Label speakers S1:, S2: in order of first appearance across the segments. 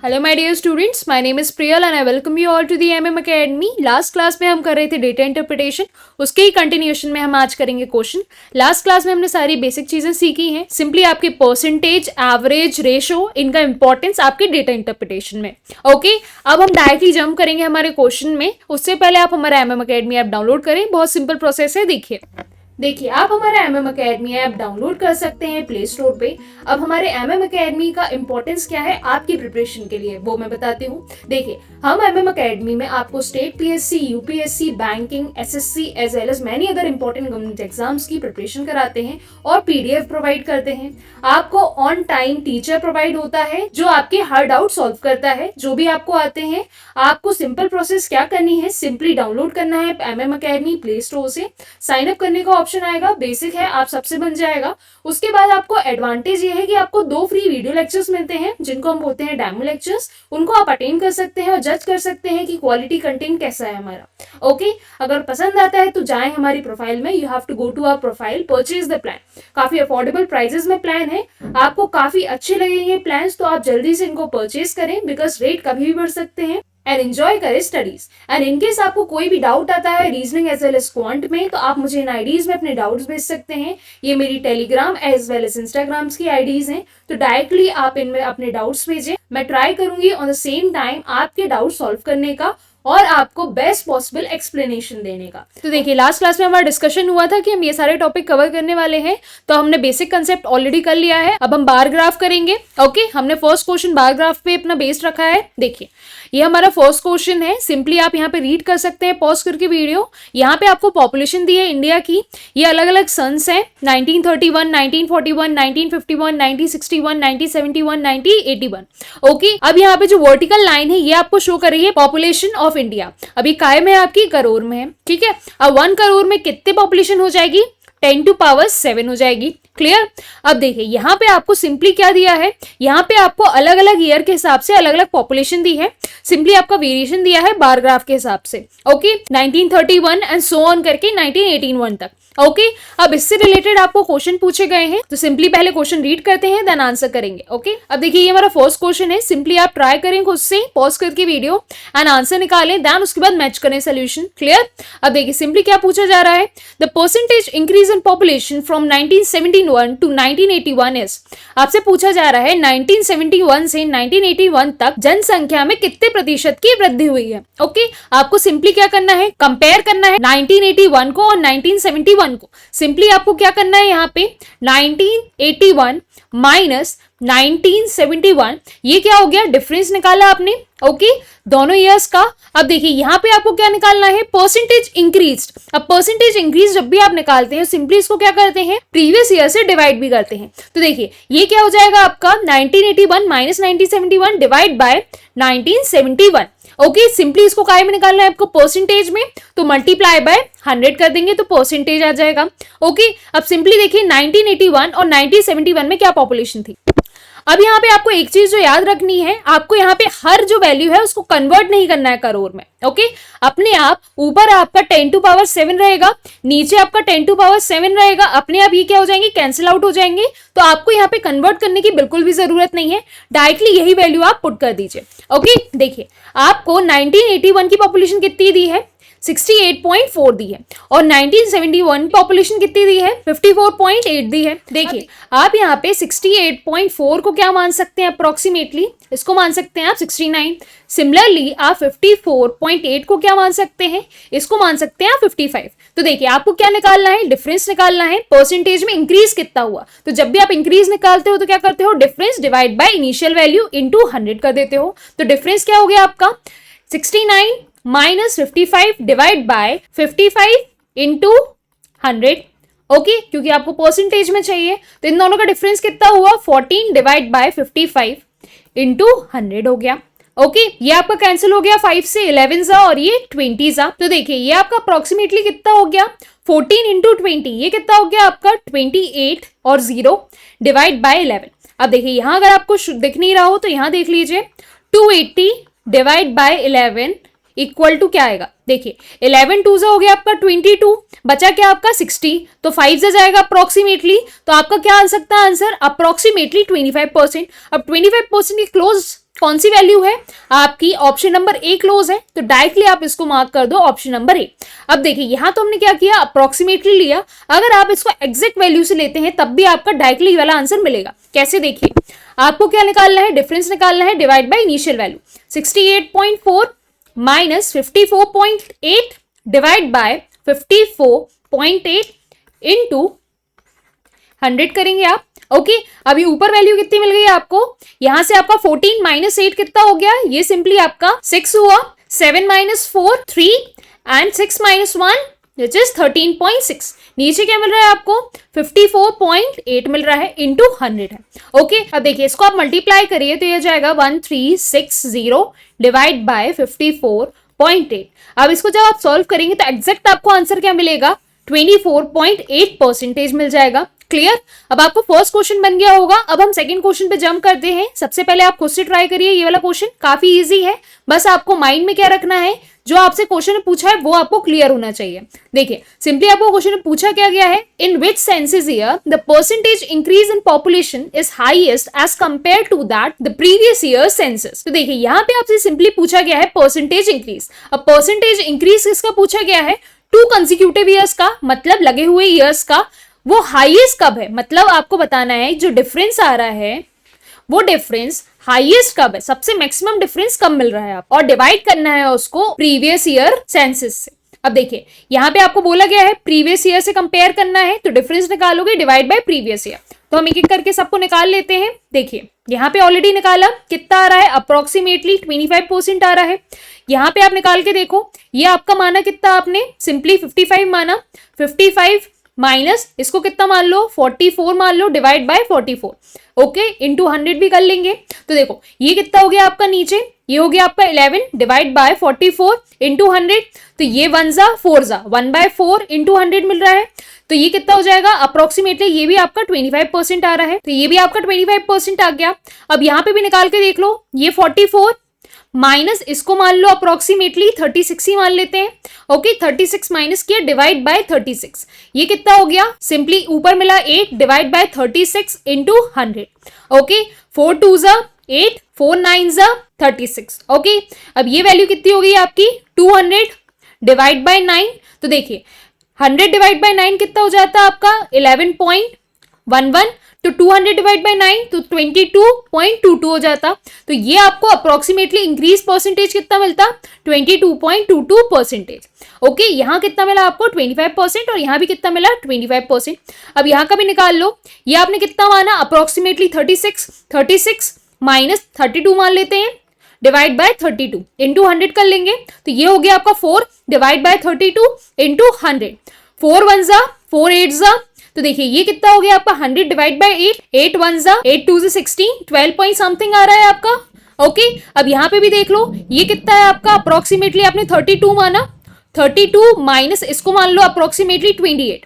S1: Hello my dear students, my name is Priyal and I welcome you all to the MM academy. Last class में हम कर रहे थे data interpretation, उसके ही continuation में हम आज करेंगे क्वेश्चन। लास्ट क्लास में हमने सारी बेसिक चीजें सीखी हैं, सिंपली आपके परसेंटेज, एवरेज, रेशो, इनका इंपॉर्टेंस आपके डेटा इंटरप्रिटेशन में। ओके, अब हम डायरेक्टली जंप करेंगे हमारे क्वेश्चन में। उससे पहले आप हमारा एमएम एकेडमी ऐप डाउनलोड करें, बहुत सिंपल प्रोसेस है। देखिए आप हमारा एमएम एकेडमी ऐप डाउनलोड कर सकते हैं प्ले स्टोर पे। अब हमारे एमएम एकेडमी का इंपॉर्टेंस क्या है आपकी प्रिपरेशन के लिए, वो मैं बताती हूँ। देखिए हम एमएम एकेडमी में आपको state PSC, UPSC, banking, SSC as well as many other important government exams की प्रिपरेशन कराते हैं और पीडीएफ प्रोवाइड करते हैं। आपको ऑन टाइम टीचर प्रोवाइड होता है जो आपके हर डाउट सॉल्व करता है, जो भी आपको आते हैं। आपको सिंपल प्रोसेस क्या करनी है, सिंपली डाउनलोड करना है एमएम एकेडमी प्ले स्टोर से। साइन अप करने का ऑप्शन आएगा, बेसिक है, आप सबसे बन जाएगा। उसके बाद आपको एडवांटेज ये है कि आपको 2 फ्री वीडियो लेक्चर्स मिलते हैं जिनको हम बोलते हैं डेमो लेक्चर्स। उनको आप अटेंड कर सकते हैं और जज कर सकते हैं कि क्वालिटी कंटेंट कैसा है हमारा। ओके, अगर पसंद आता है तो जाएं हमारी प्रोफाइल में, you have to go to our profile, purchase the plan. काफी अफोर्डेबल प्राइजेस में प्लान है, आपको काफी अच्छे लगेंगे प्लान, तो आप जल्दी से इनको परचेज करें बिकॉज रेट कभी भी बढ़ सकते हैं। एंड एंजॉय करें स्टडीज। एंड इनकेस आपको कोई भी डाउट आता है reasoning as well as quant में, तो आप मुझे इन आईडीज में अपने डाउट्स भेज सकते हैं। ये मेरी Telegram as well as Instagrams की आईडीज हैं, तो डायरेक्टली आप इनमें अपने डाउट्स भेजें। मैं ट्राई करूंगी ऑन द सेम टाइम आपके डाउट सॉल्व करने का और आपको बेस्ट पॉसिबल एक्सप्लेनेशन देने का। तो देखिए लास्ट क्लास में हमारा डिस्कशन हुआ था कि हम ये सारे टॉपिक कवर करने वाले हैं, तो हमने बेसिक कंसेप्ट ऑलरेडी कर लिया है। अब हम बार ग्राफ करेंगे। ओके, हमने फर्स्ट क्वेश्चन बार ग्राफ पे अपना बेस्ड रखा है। देखिए ये हमारा फर्स्ट क्वेश्चन है, सिंपली आप यहाँ पे रीड कर सकते हैं पॉज करके वीडियो। यहाँ पे आपको पॉपुलेशन दी है इंडिया की, ये अलग अलग सन्स हैं, 1931, 1941, 1951, 1961, 1971, 1981। ओके, अब यहाँ पे जो वर्टिकल लाइन है ये आपको शो कर रही है पॉपुलेशन ऑफ इंडिया। अभी काय में आपकी करोड़ में है, ठीक है। अब 1 करोड़ में कितने पॉपुलेशन हो जाएगी, 10 to power 7 हो जाएगी। क्लियर। अब देखिए यहाँ पे आपको सिंपली क्या दिया है, यहाँ पे आपको अलग अलग ईयर के हिसाब से अलग अलग पॉपुलेशन दी है, सिंपली आपका वेरिएशन दिया है बार ग्राफ के हिसाब से। ओके, 1931 एंड सो ऑन करके 1981 तक। ओके, अब इससे रिलेटेड आपको क्वेश्चन पूछे गए हैं, तो सिंपली पहले क्वेश्चन रीड करते हैं देन आंसर करेंगे। ओके, अब देखिए ये हमारा फर्स्ट क्वेश्चन है, सिंपली आप ट्राई करें खुद से पॉज करके वीडियो एंड आंसर निकालें, देन उसके बाद मैच करें सोल्यूशन। क्लियर। अब देखिए सिंपली क्या पूछा जा रहा है, the percentage increase in population from 1971 to 1981 is. आपसे पूछा जा रहा है 1971 से 1981 तक जनसंख्या में कितने प्रतिशत की वृद्धि हुई है। ओके, आपको सिंपली क्या करना है, कंपेयर करना है 1981 को और 1971 को। सिंपली आपको क्या करना है, यहाँ पे 1981 माइनस 1971, ये क्या हो गया, डिफरेंस निकाला आपने। ओके, दोनों ईयर्स का। अब देखिए यहाँ पे आपको क्या निकालना है, परसेंटेज इंक्रीज। अब परसेंटेज इंक्रीज जब भी आप निकालते हैं सिंपली इसको क्या करते हैं, प्रीवियस ईयर से डिवाइड भी करते हैं। तो देखिए ये क्या हो जाएगा आपका 1981 minus 1971 divide by 1971। Okay, simply इसको काय में निकालना है आपको, परसेंटेज में, तो मल्टीप्लाई बाय 100 कर देंगे तो परसेंटेज आ जाएगा। ओके, अब सिंपली देखिए 1981 और 1971 में क्या पॉपुलेशन थी। अब यहाँ पे आपको एक चीज जो याद रखनी है, आपको यहाँ पे हर जो वैल्यू है उसको कन्वर्ट नहीं करना है करोड़ में। ओके, अपने आप ऊपर आपका 10 to power 7 रहेगा, नीचे आपका 10 to power 7 रहेगा, अपने आप ये क्या हो जाएंगे, कैंसिल आउट हो जाएंगे। तो आपको यहाँ पे कन्वर्ट करने की बिल्कुल भी जरूरत नहीं है, डायरेक्टली यही वैल्यू आप पुट कर दीजिए। ओके, देखिए आपको 1981 की पॉपुलेशन कितनी दी है, 68.4 दी है, और 1971 पॉपुलेशन कितनी दी है, 54.8 दी है। देखिए आप यहाँ पे 68.4 को क्या मान सकते हैं, अप्रोक्सीमेटली इसको मान सकते हैं आप 69। सिमिलरली आप 54.8 को क्या मान सकते हैं, इसको मान सकते हैं आप 55। तो देखिए आपको क्या निकालना है, डिफरेंस निकालना है, परसेंटेज में इंक्रीज कितना हुआ। तो जब भी आप इंक्रीज निकालते हो तो क्या करते हो, difference divide by initial value into 100 कर देते हो। तो डिफरेंस क्या हो गया आपका, 69 minus 55 divide by 55 into 100। Okay, क्योंकि आपको परसेंटेज में चाहिए, तो इन दोनों का डिफरेंस कितना हुआ, 14 डिवाइड बाय 55 इंटू 100 हो गया। ओके, ये आपका कैंसिल हो गया, 5 से 11 जा और ये 20 जा। तो देखिए ये आपका अप्रोक्सीमेटली कितना हो गया, 14 इंटू 20, ये कितना हो गया आपका 28 और 0 डिवाइड बाय 11। अब देखिए यहाँ अगर आपको दिख नहीं रहा हो तो यहाँ देख लीजिए, 280 डिवाइड बाय 11 इक्वल टू क्या आएगा, देखिए 11 2 से हो गया आपका 22, बचा क्या आपका 60, तो 5 से जाएगा अप्रोक्सीमेटली, तो आपका क्या आ सकता है आंसर, अप्रोक्सीमेटली 25%। अब 25% की क्लोज कौन सी वैल्यू है आपकी, ऑप्शन नंबर ए क्लोज है, तो डायरेक्टली आप इसको मार्क कर दो ऑप्शन नंबर ए। अब देखिए यहां तो हमने क्या किया, अप्रोक्सीमेटली लिया, अगर आप इसको एग्जैक्ट वैल्यू से लेते हैं तब भी आपका डायरेक्टली वाला आंसर मिलेगा। कैसे, देखिए आपको क्या निकालना है, डिफरेंस निकालना है, divide by initial value 68.4 minus 54.8 divide by 54.8 into 100 करेंगे आप। ओके अभी ऊपर वैल्यू कितनी मिल गई आपको, यहां से आपका 14 माइनस 8 कितना हो गया, ये सिंपली आपका 6 हुआ, 7 minus 4 3 and 6 minus 1 which is 13.6। नीचे क्या मिल रहा है आपको, 54.8 मिल रहा है, इंटू 100 है। ओके अब देखिए इसको आप मल्टीप्लाई करिए तो ये जाएगा 1360 डिवाइड बाय 54.8। अब इसको जब आप सॉल्व करेंगे तो एग्जैक्ट आपको आंसर क्या मिलेगा, 24.8% मिल जाएगा। क्लियर, अब आपको फर्स्ट क्वेश्चन बन गया होगा। अब हम सेकंड क्वेश्चन पे जंप करते हैं। सबसे पहले आप खुद से ट्राई करिए, ये वाला क्वेश्चन काफी इजी है, बस आपको माइंड में क्या रखना है, जो आपसे क्वेश्चन पूछा है वो आपको क्लियर होना चाहिए। देखिए सिंपली आपको क्वेश्चन पूछा क्या गया है, in which census year the percentage increase in population is highest as compare to that the previous year census. तो देखिए यहाँ पे आपसे सिंपली पूछा गया है परसेंटेज इंक्रीज। अब परसेंटेज इंक्रीज किसका पूछा गया है, 2 कंसेक्यूटिव ईयर्स का, मतलब लगे हुए ईयर्स का, वो हाईएस्ट कब है, मतलब आपको बताना है जो डिफरेंस आ रहा है वो डिफरेंस हाईएस्ट कब है, सबसे मैक्सिमम डिफरेंस कब मिल रहा है आप, और डिवाइड करना है उसको प्रीवियस ईयर सेंसस से। अब देखिए यहाँ पे आपको बोला गया है प्रीवियस ईयर से कंपेयर करना है, तो डिफरेंस निकालोगे डिवाइड बाय प्रीवियस ईयर। तो हम एक एक करके सबको निकाल लेते हैं। देखिए यहाँ पे ऑलरेडी निकाला, कितना आ रहा है, अप्रोक्सीमेटली 25% आ रहा है। यहाँ पे आप निकाल के देखो, ये आपका माना कितना आपने, सिंपली 55 माना, 55 माइनस इसको कितना मान लो, 44 मान लो, डिवाइड बाय 44। ओके इंटू 100 भी कर लेंगे। तो देखो ये कितना हो गया आपका, नीचे ये हो गया आपका 11 डिवाइड बाय 44 इंटू 100, तो ये 1 जा 4 जा 1/4 इंटू 100 मिल रहा है, तो ये कितना हो जाएगा, अप्रोक्सीमेटली ये भी आपका 25% आ रहा है, तो ये भी आपका 25% आ गया। अब यहाँ पे भी निकाल के देख लो, ये 44 माइनस इसको मान लो अप्रोक्सीमेटली 36 ही मान लेते हैं। ओके 36 माइनस किया डिवाइड बाय 36, ये कितना हो गया, सिंपली ऊपर मिला 8 डिवाइड बाय 36 इंटू 100। ओके 4 2 जा 8, 4 9 जा 36। ओके अब ये वैल्यू कितनी हो गई आपकी, 200 डिवाइड बाय 9। तो देखिए 100 डिवाइड बाय 9 कितना हो जाता है आपका, 11.11, तो 200 डिवाइड बाय 9 तो 22.22 हो जाता। तो ये आपको अप्रोक्सीमेटली इंक्रीज परसेंटेज कितना मिलता, 22.22%। ओके यहाँ कितना मिला आपको, 25%, और यहाँ भी कितना मिला, 25%। अब यहाँ का भी निकाल लो, ये आपने कितना माना, अप्रोक्सीमेटली 36 माइनस 32 मान लेते हैं, डिवाइड बाय 32 इंटू 100 कर लेंगे, तो ये हो गया आपका 4 डिवाइड बाय 32 इंटू 100। 4 1 जा 4 8 जा, तो देखिए ये कितना हो गया आपका, 100 डिवाइड बाय 8, 8 1 जा 8 2 16, 12 पॉइंट समथिंग आ रहा है आपका। ओके अब यहाँ पे भी देख लो, ये कितना है आपका, अप्रोक्सीमेटली आपने 32 माना, 32 माइनस इसको मान लो अप्रोक्सीमेटली 28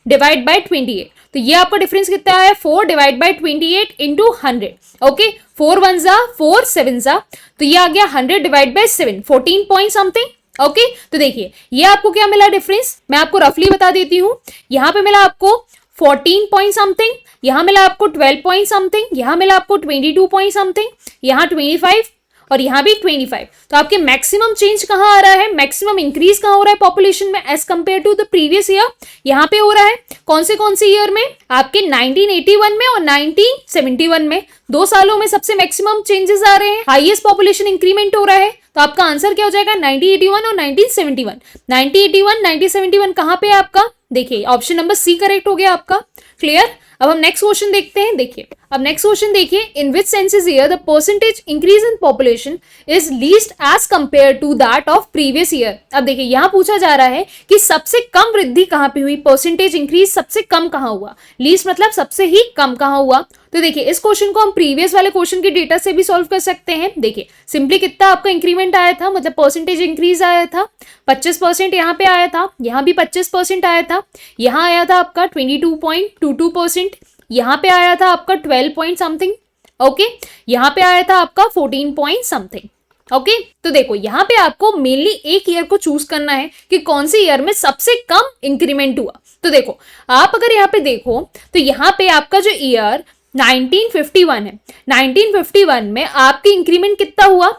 S1: डिवाइड बाय 28, तो ये आपका डिफरेंस कितना है, 4 डिवाइड बाय 28 इंटू 100। ओके 4 1 जा 4 7 जा, तो ये आ गया 100 divide by 7, 14 point something. Okay तो देखिए ये आपको क्या मिला डिफरेंस, मैं आपको रफली बता देती हूँ। यहाँ पे मिला आपको 14 पॉइंट समथिंग, यहाँ मिला आपको 12 पॉइंट समथिंग, यहाँ मिला आपको 22 पॉइंट समथिंग, यहाँ 25 और यहाँ भी 25। तो आपके मैक्सिमम चेंज कहाँ आ रहा है, मैक्सिमम इंक्रीज कहाँ हो रहा है पॉपुलेशन में as compare to the previous year, यहाँ पे हो रहा है। कौन से ईयर में, आपके 1981 में और 1971 में, 2 सालों में सबसे मैक्सिमम चेंजेस आ रहे हैं, हाईएस्ट पॉपुलेशन इंक्रीमेंट हो रहा है। तो आपका आंसर क्या हो जाएगा, 1981 और 1971। 1981 1971 कहाँ पे है आपका, देखिए ऑप्शन नंबर सी करेक्ट हो गया आपका। क्लियर, अब हम नेक्स्ट क्वेश्चन देखते हैं। देखिए अब नेक्स्ट क्वेश्चन देखिए, in which census year the percentage increase in population is least as compare to that of previous year. अब देखिए यहाँ पूछा जा रहा है कि सबसे कम वृद्धि कहाँ पे हुई, परसेंटेज इंक्रीज सबसे कम कहाँ हुआ, लीस्ट मतलब सबसे ही कम कहाँ हुआ। तो देखिए इस क्वेश्चन को हम प्रीवियस वाले क्वेश्चन के डेटा से भी सॉल्व कर सकते हैं। देखिए सिंपली कितना आपका इंक्रीमेंट आया था, मतलब परसेंटेज इंक्रीज आया था, 25% यहाँ पे आया था, यहाँ भी 25% आया था, यहाँ आया था आपका 22.22%, यहाँ पे आया था आपका 12 पॉइंट समथिंग। ओके यहाँ पे आया था आपका 14 पॉइंट समथिंग। ओके तो देखो यहाँ पे आपको मेनली एक ईयर को चूज करना है कि कौन से ईयर में सबसे कम इंक्रीमेंट हुआ। तो देखो आप अगर यहाँ पे देखो तो यहाँ पे आपका जो ईयर 1951 है। 1951 में आपकी इंक्रीमेंट कितना हुआ?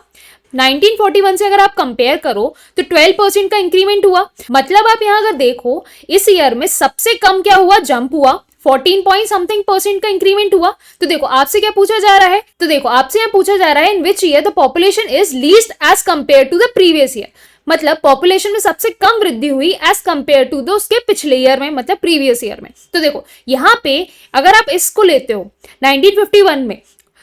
S1: 1941 से अगर आप कंपेयर करो तो 12% का इंक्रीमेंट हुआ। मतलब आप यहाँ अगर देखो इस ईयर में सबसे कम क्या हुआ? जंप हुआ। 14 पॉइंट समथिंग परसेंट का इंक्रीमेंट हुआ। तो देखो आपसे क्या पूछा जा रहा है? तो देखो आपसे यहाँ पूछा जा रहा है in which year the population is least as compare to the previous year. मतलब पॉपुलेशन में सबसे कम वृद्धि हुई एज कंपेयर टू द उसके पिछले ईयर में, मतलब प्रीवियस ईयर में। तो देखो यहाँ पे अगर आप इसको लेते हो 1951 में,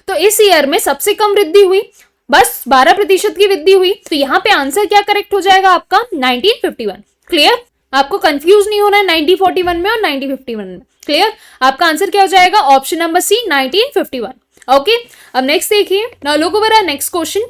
S1: तो इस ईयर में सबसे कम वृद्धि हुई, बस 12% की वृद्धि हुई। तो यहाँ पे आंसर क्या करेक्ट हो जाएगा आपका? 1951। क्लियर? आपको कंफ्यूज नहीं होना है 1941 में और 1951 में। क्लियर? आपका आंसर क्या हो जाएगा? Option number C 1951। ओके, अब नेक्स्ट देखिए। Now look over our next question.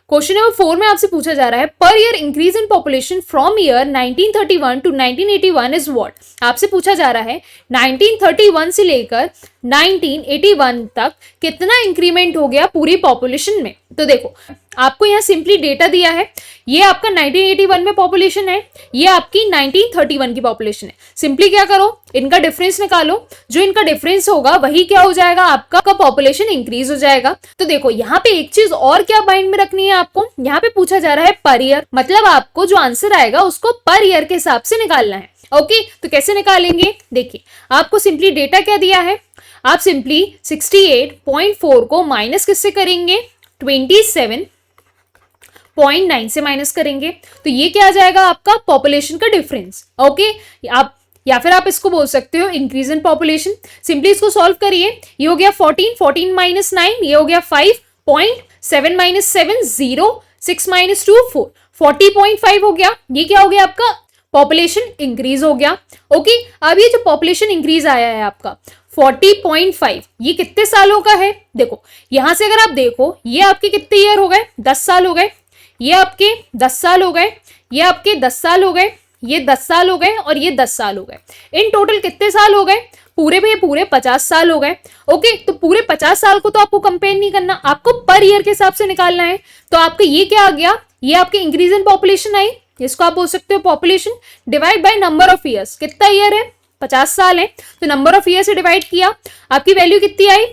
S1: Question number 4 में आपसे पूछा जा रहा है पर year increase in population from year 1931 to 1981 is what. आपसे पूछा जा रहा है 1931 से लेकर 1981 तक कितना इंक्रीमेंट हो गया पूरी पॉपुलेशन में। तो देखो आपको यहाँ सिंपली डेटा दिया है, ये आपका 1981 में पॉपुलेशन है, ये आपकी 1931 की पॉपुलेशन है। सिंपली क्या करो, इनका डिफरेंस निकालो, जो इनका डिफरेंस होगा वही क्या हो जाएगा? आपका पॉपुलेशन इंक्रीज हो जाएगा। तो देखो यहाँ पे एक चीज और क्या माइंड में रखनी है आपको, यहाँ पे पूछा जा रहा है पर ईयर, मतलब आपको जो आंसर आएगा उसको पर ईयर के हिसाब से निकालना है। ओके, तो कैसे निकालेंगे? देखिए आपको सिंपली डेटा क्या दिया है, आप सिंपली 68.4 को माइनस किससे करेंगे? 27.9 से माइनस करेंगे। तो ये क्या आ जाएगा? आपका पॉपुलेशन का डिफरेंस। ओके, आप या फिर आप इसको बोल सकते हो इंक्रीज इन पॉपुलेशन। सिंपली इसको सॉल्व करिए, ये हो गया 14 माइनस 9, ये हो गया 5.7 माइनस 7 0, 6 माइनस 2 4, 40.5 हो गया। ये क्या हो गया? आपका पॉपुलेशन इंक्रीज हो गया। ओके, अब ये जो पॉपुलेशन इंक्रीज आया है आपका 40.5, ये कितने सालों का है? देखो यहां से अगर आप देखो ये आपके कितने ईयर हो गए? 10 साल हो गए, ये आपके 10 साल हो गए, ये आपके 10 साल हो गए, ये 10 साल हो गए और ये 10 साल हो गए। इन टोटल कितने साल हो गए? पूरे पे पूरे 50 साल हो गए। ओके, तो पूरे 50 साल को तो आपको कंपेयर नहीं करना, आपको पर ईयर के हिसाब से निकालना है। तो आपका ये क्या आ गया? ये आपके इंक्रीज इन पॉपुलेशन आई, इसको आप बोल सकते हो population divide by number of years. कितना ईयर है? 50 साल है, तो नंबर ऑफ ईयर से डिवाइड किया, आपकी वैल्यू कितनी आई?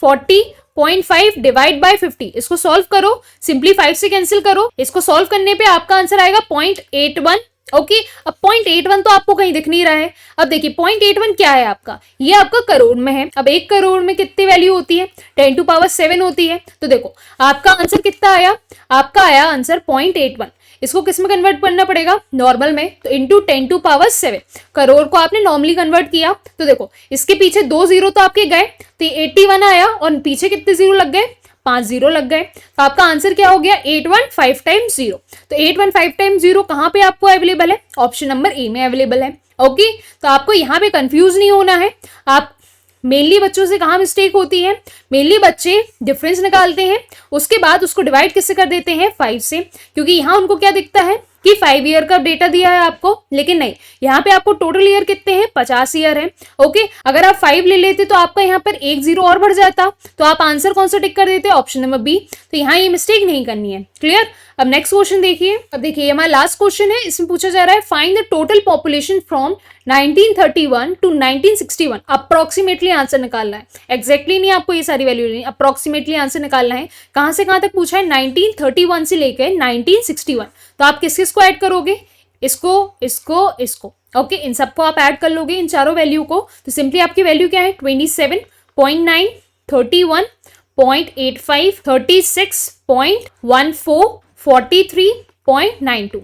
S1: 40.5 डिवाइड बाय 50। इसको सॉल्व करो, सिंपली 5 से कैंसिल करो, इसको सॉल्व करने पे आपका आंसर आएगा 0.81। ओके, अब 0.81 तो आपको कहीं दिख नहीं रहा है। अब देखिए 0.81 क्या है आपका? ये आपका करोड़ में है। अब 1 करोड़ में कितनी वैल्यू होती है? 10⁻7 होती है। तो देखो आपका आंसर कितना आया? आपका आया आंसर 0.81। इसको किस में कन्वर्ट करना पड़ेगा? नॉर्मल में, तो इंटू 10⁻7। करोड़ को आपने नॉर्मली कन्वर्ट किया, तो देखो इसके पीछे 2 जीरो तो आपके गए, तो 81 आया और पीछे कितने जीरो लग गए? 5 जीरो लग गए। तो आपका आंसर क्या हो गया? 815 टाइम्स 0। तो 815 टाइम्स 0 कहां पे आपको अवेलेबल है? ऑप्शन नंबर ए में अवेलेबल है। ओके, तो आपको यहाँ पे कंफ्यूज नहीं होना है। आप मेनली बच्चों से कहाँ मिस्टेक होती है? मेनली बच्चे डिफरेंस निकालते हैं, उसके बाद उसको डिवाइड किससे कर देते हैं? 5 से, क्योंकि यहाँ उनको क्या दिखता है कि 5 ईयर का डेटा दिया है आपको, लेकिन नहीं, यहाँ पे आपको टोटल ईयर कितने हैं? 50 ईयर है। ओके, अगर आप 5 ले लेते तो आपका यहाँ पर 1 जीरो और बढ़ जाता, तो आप आंसर कौन सा टिक कर देते? Option number B. तो यहाँ ये मिस्टेक नहीं करनी है। क्लियर? अब नेक्स्ट क्वेश्चन देखिए। अब देखिए हमारा लास्ट क्वेश्चन है, इसमें पूछा जा रहा है find the total population from 1931 to 1961। Approximately answer निकालना है, एग्जैक्टली नहीं आपको ये सारी वैल्यू नहीं, अप्रोक्सीमेटली आंसर निकालना है। कहां से कहां तक पूछा है? 1931 से लेकर 1961। तो आप किस किस को ऐड करोगे? इसको, इसको, इसको। ओके, इन सबको आप ऐड कर लोगे, इन चारों वैल्यू को। तो सिंपली आपकी वैल्यू क्या है? 27.9, 31.85, 36.14, 43.92।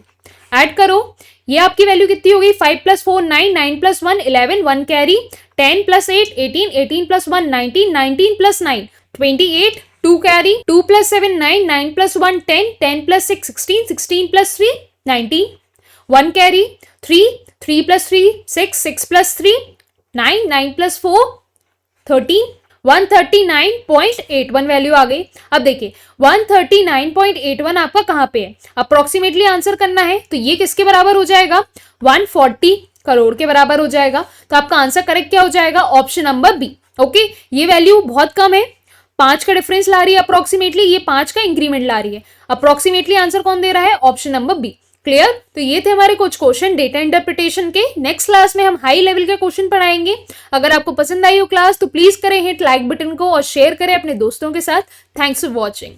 S1: ऐड करो, ये आपकी वैल्यू कितनी होगी? 5 + 4 9, 9 + 1 11, 1 कैरी, 10 + 8 18, 18 + 1 19, 19 + 9 28, 2 कैरी, 2 + 7 9, 9 + 1 10, 10 + 6 16, 16 + 3 19, 1 कैरी, 3, 3 + 3 6, 6 + 3 9, 9 + 4 13, 139.81 वैल्यू आ गई। अब देखिए 139.81 आपका कहाँ पे है? अप्रोक्सीमेटली आंसर करना है, तो ये किसके बराबर हो जाएगा? 140 करोड़ के बराबर हो जाएगा। तो आपका आंसर करेक्ट क्या हो जाएगा? Option number B. ओके, ये वैल्यू बहुत कम है, 5 का डिफरेंस ला रही है अप्रोक्सीमेटली, ये 5 का इंक्रीमेंट ला रही है। अप्रोक्सीमेटली आंसर कौन दे रहा है? Option number B. क्लियर? तो ये थे हमारे कुछ क्वेश्चन डेटा इंटरप्रिटेशन के। नेक्स्ट क्लास में हम हाई लेवल के क्वेश्चन पढ़ाएंगे। अगर आपको पसंद आई हो क्लास तो प्लीज करें हिट लाइक बटन को और शेयर करें अपने दोस्तों के साथ। Thanks for watching.